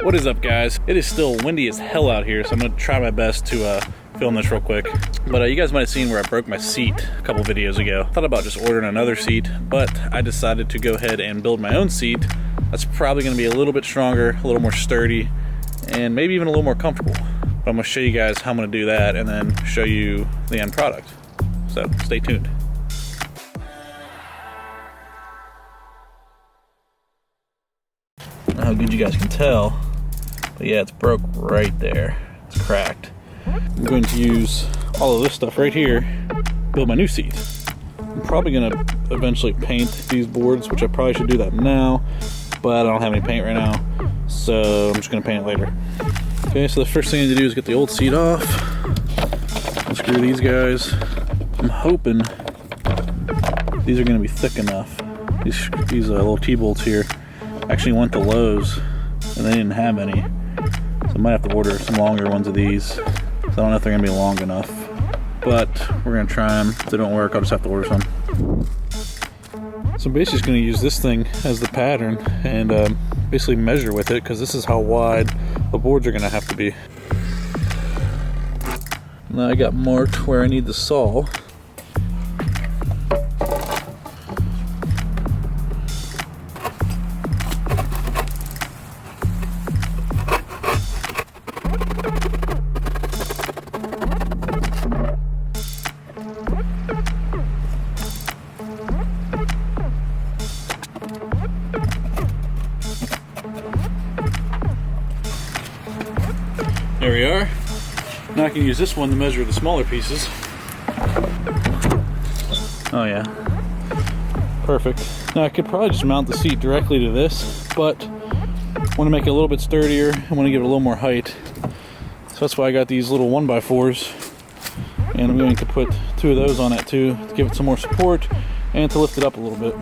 What is up, guys? It is still windy as hell out here, so I'm gonna try my best to film this real quick. But you guys might have seen where I broke my seat a couple videos ago. Thought about just ordering another seat, but I decided to go ahead and build my own seat. That's probably gonna be a little bit stronger, a little more sturdy, and maybe even a little more comfortable. But I'm gonna show you guys how I'm gonna do that and then show you the end product. So stay tuned. I don't know how good you guys can tell, but yeah, it's broke right there. It's cracked. I'm going to use all of this stuff right here to build my new seat. I'm probably going to eventually paint these boards, which I probably should do that now, but I don't have any paint right now, so I'm just going to paint it later. Okay, so the first thing I need to do is get the old seat off. Unscrew these guys. I'm hoping these are going to be thick enough. These little T-bolts here actually went to Lowe's and they didn't have any, so I might have to order some longer ones of these. So I don't know if they're gonna be long enough, but we're gonna try them. If they don't work, I'll just have to order some. So I'm basically just gonna use this thing as the pattern and basically measure with it, because this is how wide the boards are gonna have to be. Now I got marked where I need the saw. There we are. Now I can use this one to measure the smaller pieces. Oh yeah, perfect. Now I could probably just mount the seat directly to this, but I want to make it a little bit sturdier. I want to give it a little more height. So that's why I got these little 1x4s, and I'm going to put 2 of those on it too, to give it some more support and to lift it up a little bit.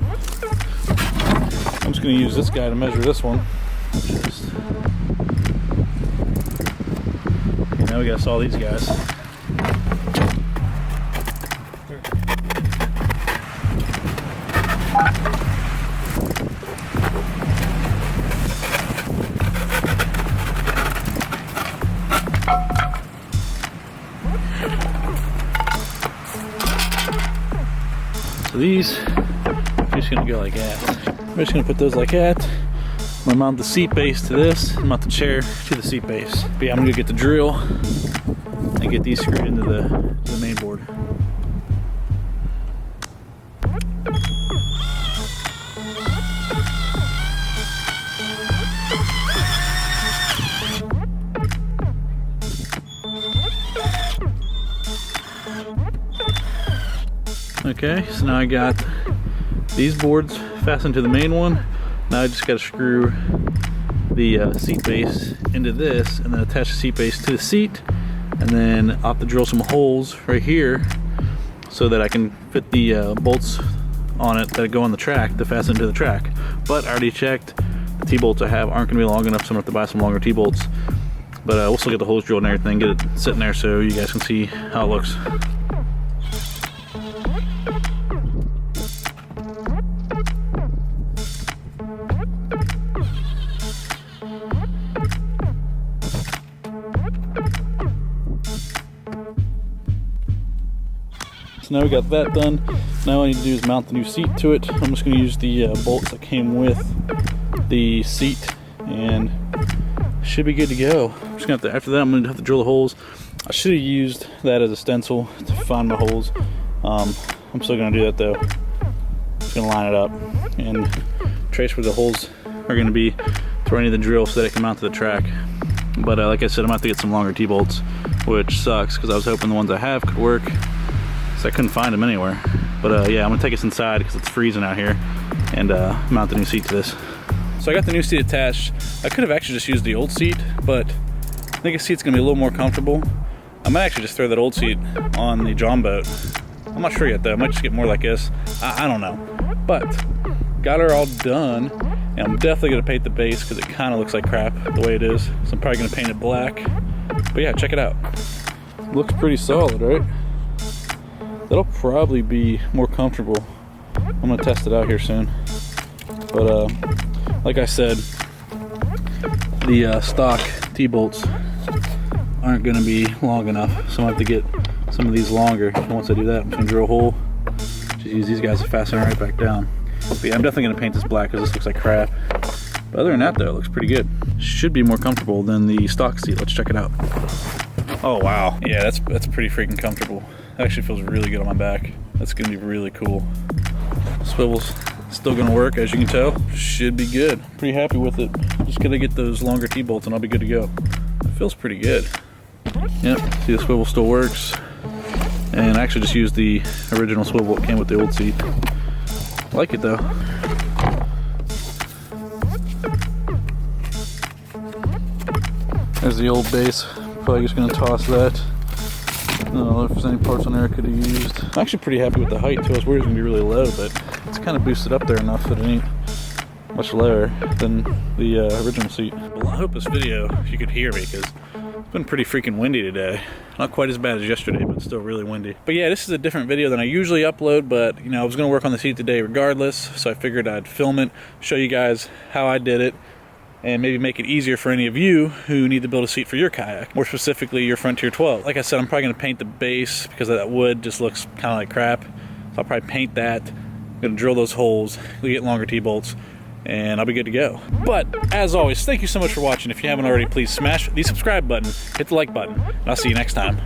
I'm just going to use this guy to measure this one. Now we gotta saw these guys. So these, I'm just gonna go like that. I'm just gonna put those like that. I'm gonna mount the seat base to this, and mount the chair to the seat base. But yeah, I'm gonna get the drill and get these screwed into the main board. Okay, so now I got these boards fastened to the main one. Now I just got to screw the seat base into this and then attach the seat base to the seat, and then I'll have to drill some holes right here so that I can fit the bolts on it that go on the track to fasten to the track. But I already checked, the T-bolts I have aren't going to be long enough, so I'm going to have to buy some longer T-bolts. But we'll still get the holes drilled and everything, get it sitting there so you guys can see how it looks. Now we got that done. Now all I need to do is mount the new seat to it. I'm just going to use the bolts that came with the seat, and should be good to go. I'm just gonna after that I'm going to have to drill the holes. I should have used that as a stencil to find my holes. I'm still going to do that though. Just going to line it up and trace where the holes are going to be to where I need the drill so that it can mount to the track. But like I said, I'm going to have to get some longer T-bolts, which sucks because I was hoping the ones I have could work. So I couldn't find them anywhere. But yeah, I'm gonna take us inside because it's freezing out here and mount the new seat to this. So I got the new seat attached. I could have actually just used the old seat, but I think the seat's gonna be a little more comfortable. I might actually just throw that old seat on the John boat. I'm not sure yet though. I might just get more like this. I don't know. But got her all done, and I'm definitely gonna paint the base because it kind of looks like crap the way it is. So I'm probably gonna paint it black. But yeah, check it out. Looks pretty solid, right? That'll probably be more comfortable. I'm gonna test it out here soon. But like I said, the stock T-bolts aren't going to be long enough, so I'm going to have to get some of these longer. And once I do that, I'm just going to drill a hole, just use these guys to fasten it right back down. But yeah, I'm definitely going to paint this black because this looks like crap. But other than that though, it looks pretty good. Should be more comfortable than the stock seat. Let's check it out. Oh wow, yeah, that's pretty freaking comfortable. It actually feels really good on my back. That's going to be really cool. Swivel's still going to work, as you can tell. Should be good. Pretty happy with it. Just going to get those longer T-bolts and I'll be good to go. It feels pretty good. Yep, see the swivel still works. And I actually just used the original swivel that came with the old seat. I like it though. There's the old base. Probably just gonna toss that. I don't know if there's any parts on there I could have used. I'm actually pretty happy with the height too. I was worried it was gonna be really low, but it's kind of boosted up there enough that it ain't much lower than the original seat. Well, I hope this video, if you could hear me, because it's been pretty freaking windy today. Not quite as bad as yesterday, but still really windy. But yeah, this is a different video than I usually upload, but you know, I was gonna work on the seat today regardless, so I figured I'd film it, show you guys how I did it, and maybe make it easier for any of you who need to build a seat for your kayak, more specifically your Frontier 12. Like I said, I'm probably gonna paint the base because that wood just looks kind of like crap. So I'll probably paint that. I'm gonna drill those holes, we get longer T-bolts, and I'll be good to go. But as always, thank you so much for watching. If you haven't already, please smash the subscribe button, hit the like button, and I'll see you next time.